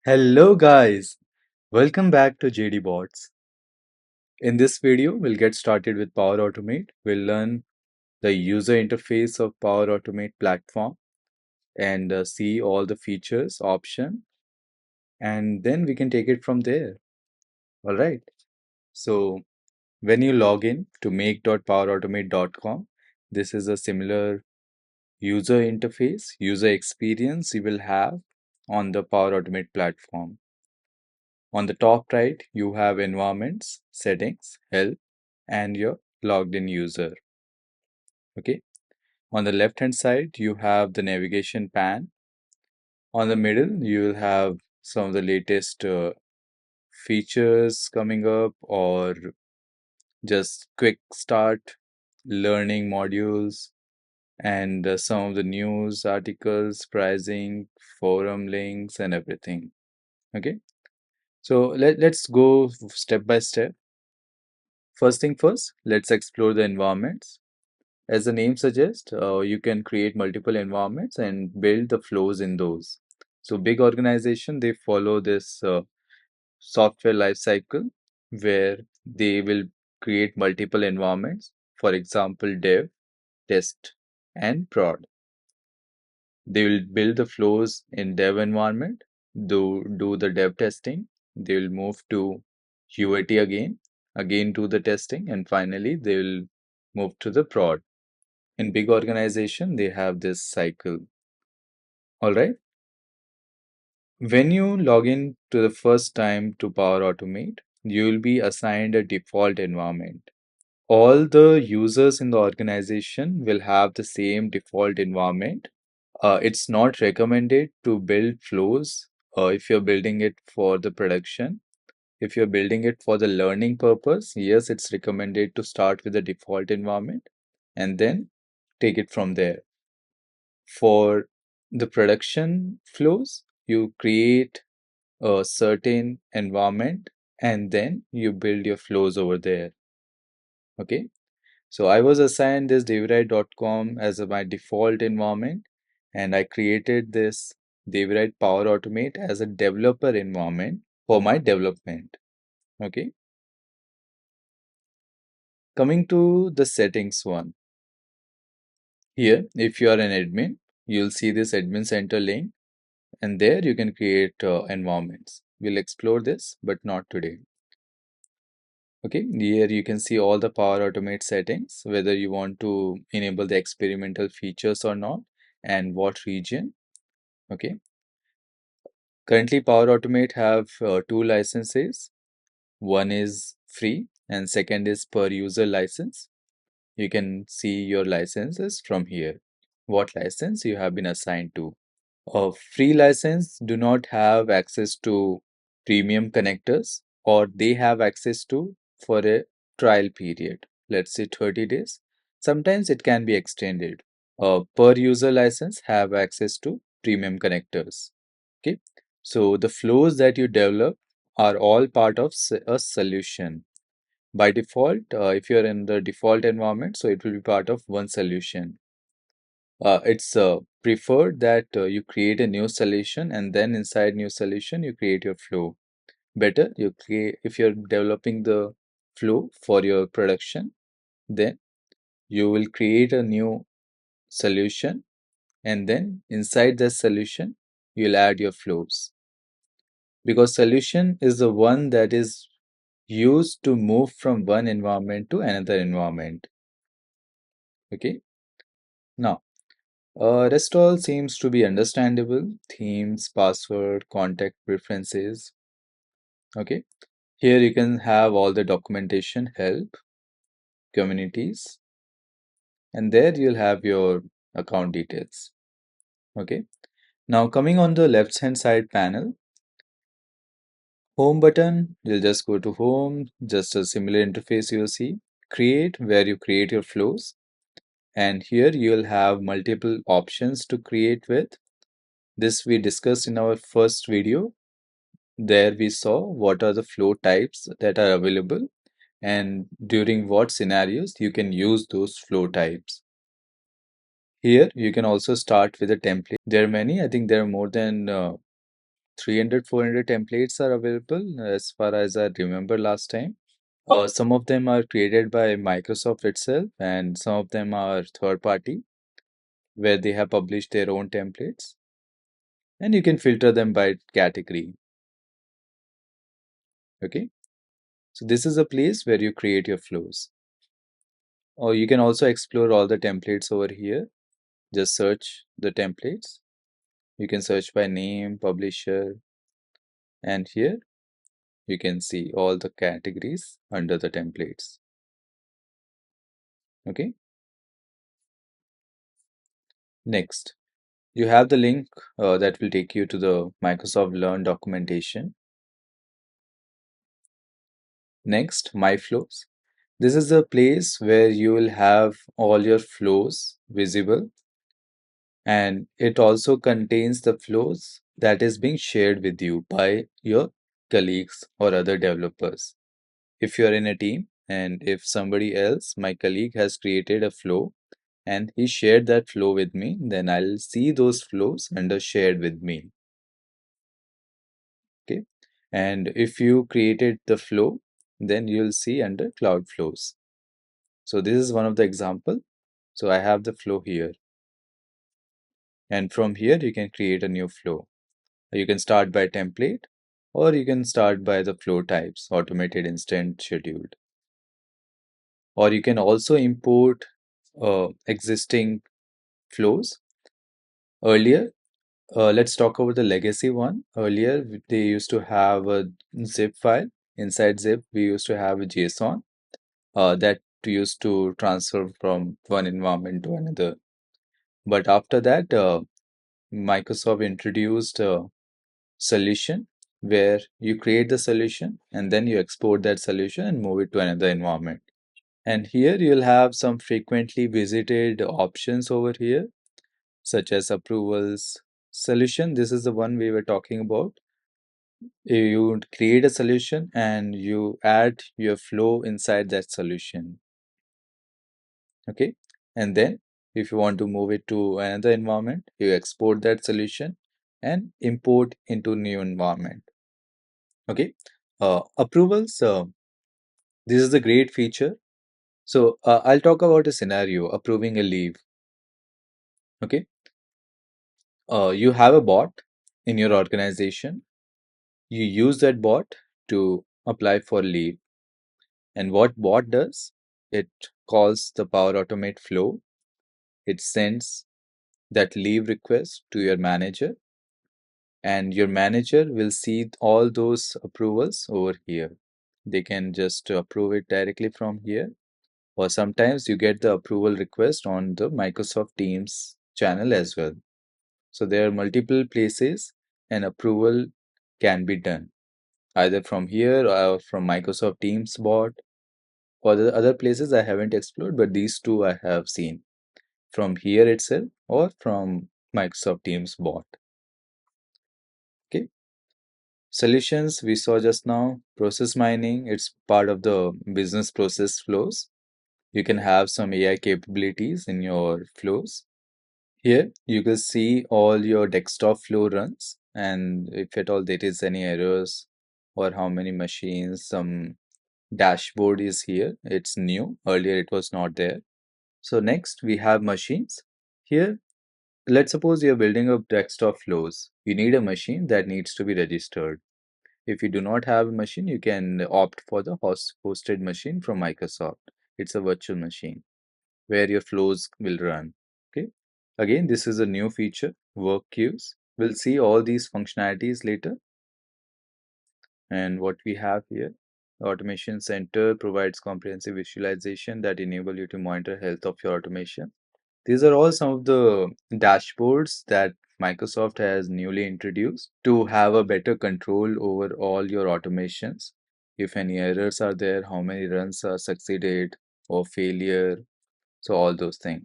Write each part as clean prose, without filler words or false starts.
Hello guys, welcome back to JD Bots. In this video, we'll get started with Power Automate. We'll learn the user interface of Power Automate platform and see all the features, option, and then we can take it from there. All right. So when you log in to make.powerautomate.com, this is a similar user interface, user experience you will have on the Power Automate platform. On the top right, you have environments, settings, help, and your logged in user. Okay. On the left hand side, you have the navigation pan. On the middle, you will have some of the latest features coming up or just quick start learning modules and some of the news articles, pricing, forum links, and everything. Okay. So let's go step by step. First thing first, let's explore the environments. As the name suggests, you can create multiple environments and build the flows in those. So big organization, they follow this software lifecycle where they will create multiple environments. For example, dev, test, and prod. They will build the flows in dev environment, do the dev testing. They will move to UAT again do the testing, and finally they will move to the prod. In big organization, they have this cycle. All right. When you log in to the first time to Power Automate, you will be assigned a default environment. All the users in the organization will have the same default environment. It's not recommended to build flows if you're building it for the production. If you're building it for the learning purpose, yes, it's recommended to start with the default environment and then take it from there. For the production flows, you create a certain environment and then you build your flows over there. Okay. So I was assigned this devrite.com as my default environment, and I created this Devrite Power Automate as a developer environment for my development. Okay. Coming to the settings one. Here, if you are an admin, you'll see this admin center link, and there you can create environments. We'll explore this, but not today. Okay, here you can see all the Power Automate settings, whether you want to enable the experimental features or not, and what region. Okay, currently Power Automate have two licenses. One is free and second is per user license. You can see your licenses from here, what license you have been assigned to. A free license do not have access to premium connectors, or they have access to for a trial period, let's say 30 days. Sometimes it can be extended. A per user license have access to premium connectors. Okay, so the flows that you develop are all part of a solution. By default, if you're in the default environment, so it will be part of one solution. It's preferred that you create a new solution and then inside new solution you create your flow. Better you create, if you're developing the flow for your production, then you will create a new solution and then inside the solution you'll add your flows, because solution is the one that is used to move from one environment to another environment. Okay, now rest all seems to be understandable. Themes, password, contact preferences. Okay. Here you can have all the documentation, help, communities, and there you'll have your account details. Okay. Now coming on the left hand side panel, home button, you'll just go to home, just a similar interface you'll see. Create, where you create your flows. And here you'll have multiple options to create with. This we discussed in our first video. There we saw what are the flow types that are available and during what scenarios you can use those flow types. Here you can also start with a template. There are many, I think there are more than 300, 400 templates are available as far as I remember last time. Some of them are created by Microsoft itself, and some of them are third party where they have published their own templates. And you can filter them by category. Okay. So this is a place where you create your flows. Or you can also explore all the templates over here. Just search the templates. You can search by name, publisher, and here you can see all the categories under the templates. Okay. Next, you have the link that will take you to the Microsoft Learn documentation. Next, My Flows. This is the place where you will have all your flows visible, and it also contains the flows that is being shared with you by your colleagues or other developers. If you are in a team and if somebody else, my colleague, has created a flow and he shared that flow with me, then I'll see those flows under shared with me. Okay. And if you created the flow, then you'll see under cloud flows. So this is one of the example. So I have the flow here. And from here, you can create a new flow. You can start by template or you can start by the flow types, automated, instant, scheduled. Or you can also import existing flows. Earlier, let's talk about the legacy one. Earlier, they used to have a zip file. Inside zip, we used to have a JSON that used to transfer from one environment to another. But after that, Microsoft introduced a solution where you create the solution and then you export that solution and move it to another environment. And here you'll have some frequently visited options over here, such as approvals, solution. This is the one we were talking about. You create a solution and you add your flow inside that solution. Okay. And then if you want to move it to another environment, you export that solution and import into new environment. Okay. Approvals. This is a great feature. So I'll talk about a scenario, approving a leave. Okay. You have a bot in your organization. You use that bot to apply for leave. And what bot does? It calls the Power Automate flow. It sends that leave request to your manager, and your manager will see all those approvals over here. They can just approve it directly from here, or sometimes you get the approval request on the Microsoft Teams channel as well. So there are multiple places an approval can be done, either from here or from Microsoft Teams bot, or the other places I haven't explored, but these two I have seen from here itself or from Microsoft Teams bot. Okay. Solutions we saw just now, process mining, it's part of the business process flows. You can have some AI capabilities in your flows. Here you can see all your desktop flow runs, and if at all there is any errors or how many machines, some dashboard is here. It's new. Earlier it was not there. So next we have machines. Here, let's suppose you're building up desktop flows. You need a machine that needs to be registered. If you do not have a machine, you can opt for the hosted machine from Microsoft. It's a virtual machine where your flows will run. Okay. Again, this is a new feature, work queues. We'll see all these functionalities later. And what we have here, the Automation Center provides comprehensive visualization that enable you to monitor health of your automation. These are all some of the dashboards that Microsoft has newly introduced to have a better control over all your automations. If any errors are there, how many runs are succeeded or failure, so all those things.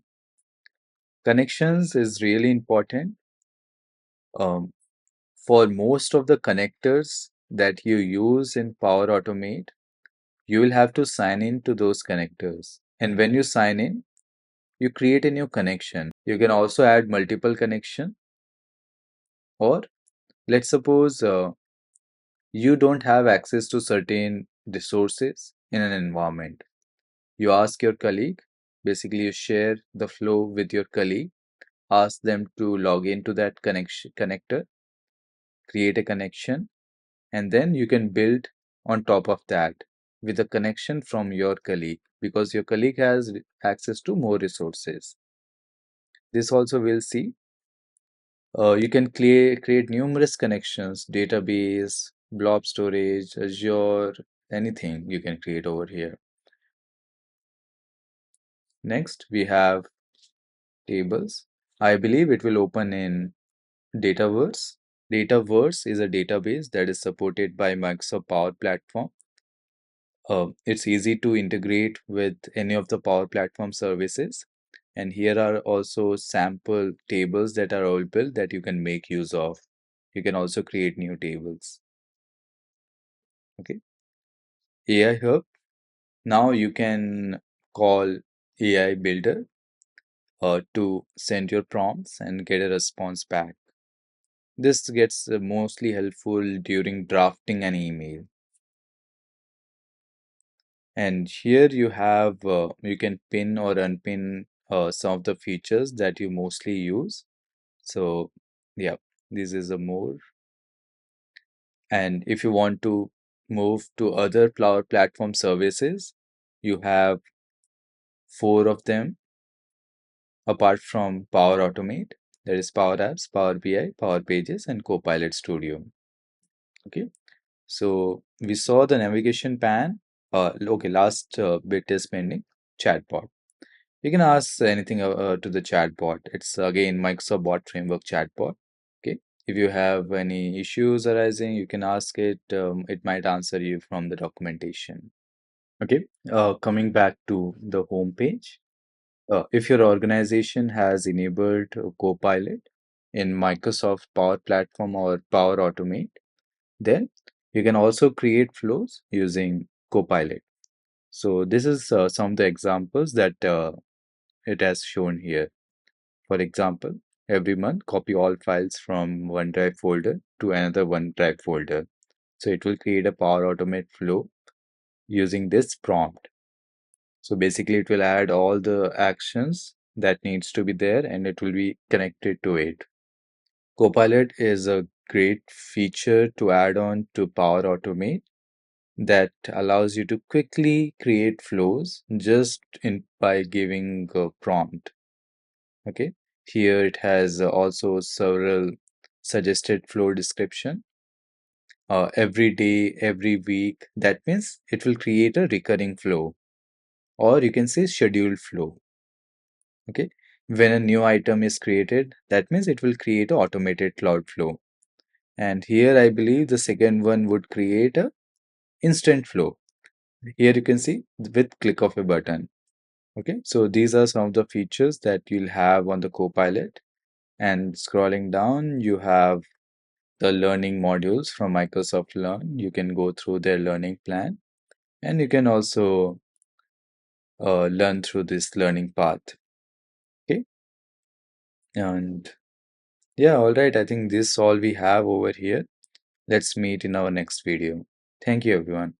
Connections is really important. Um, for most of the connectors that you use in Power Automate, you will have to sign in to those connectors. And when you sign in, you create a new connection. You can also add multiple connection, or Let's suppose you don't have access to certain resources in an environment. You ask your colleague, basically, you share the flow with your colleague, ask them to log into that connection connector, create a connection, and then you can build on top of that with a connection from your colleague because your colleague has access to more resources. This also we'll see. You can create numerous connections, database, blob storage, Azure, anything you can create over here. Next, we have tables. I believe it will open in Dataverse. Dataverse is a database that is supported by Microsoft Power Platform. It's easy to integrate with any of the Power Platform services. And here are also sample tables that are available that you can make use of. You can also create new tables. Okay. AI Hub. Now you can call AI Builder to send your prompts and get a response back. This gets mostly helpful during drafting an email. And here you have, you can pin or unpin some of the features that you mostly use. So yeah, this is a more. And if you want to move to other cloud platform services, you have four of them apart from Power Automate. That is Power Apps, Power BI, Power Pages, and Copilot Studio. Okay. So we saw the navigation pan. Okay, last bit is pending. Chatbot. You can ask anything to the chatbot. It's again Microsoft Bot Framework chatbot. Okay. If you have any issues arising, you can ask it. It might answer you from the documentation. Okay. Coming back to the home page. If your organization has enabled Copilot in Microsoft Power Platform or Power Automate, then you can also create flows using Copilot. So this is some of the examples that it has shown here. For example, every month copy all files from OneDrive folder to another OneDrive folder. So it will create a Power Automate flow using this prompt. So basically it will add all the actions that needs to be there and it will be connected to it. Copilot is a great feature to add on to Power Automate that allows you to quickly create flows just in by giving a prompt. Okay, here it has also several suggested flow description every day, every week. That means it will create a recurring flow, or you can say scheduled flow. Okay, when a new item is created, that means it will create a automated cloud flow. And here I believe the second one would create a instant flow. Here you can see with click of a button. Okay, so these are some of the features that you'll have on the Copilot. And scrolling down, you have the learning modules from Microsoft Learn. You can go through their learning plan and you can also learn through this learning path. Okay, and yeah, all right. I think this is all we have over here. Let's meet in our next video. Thank you, everyone.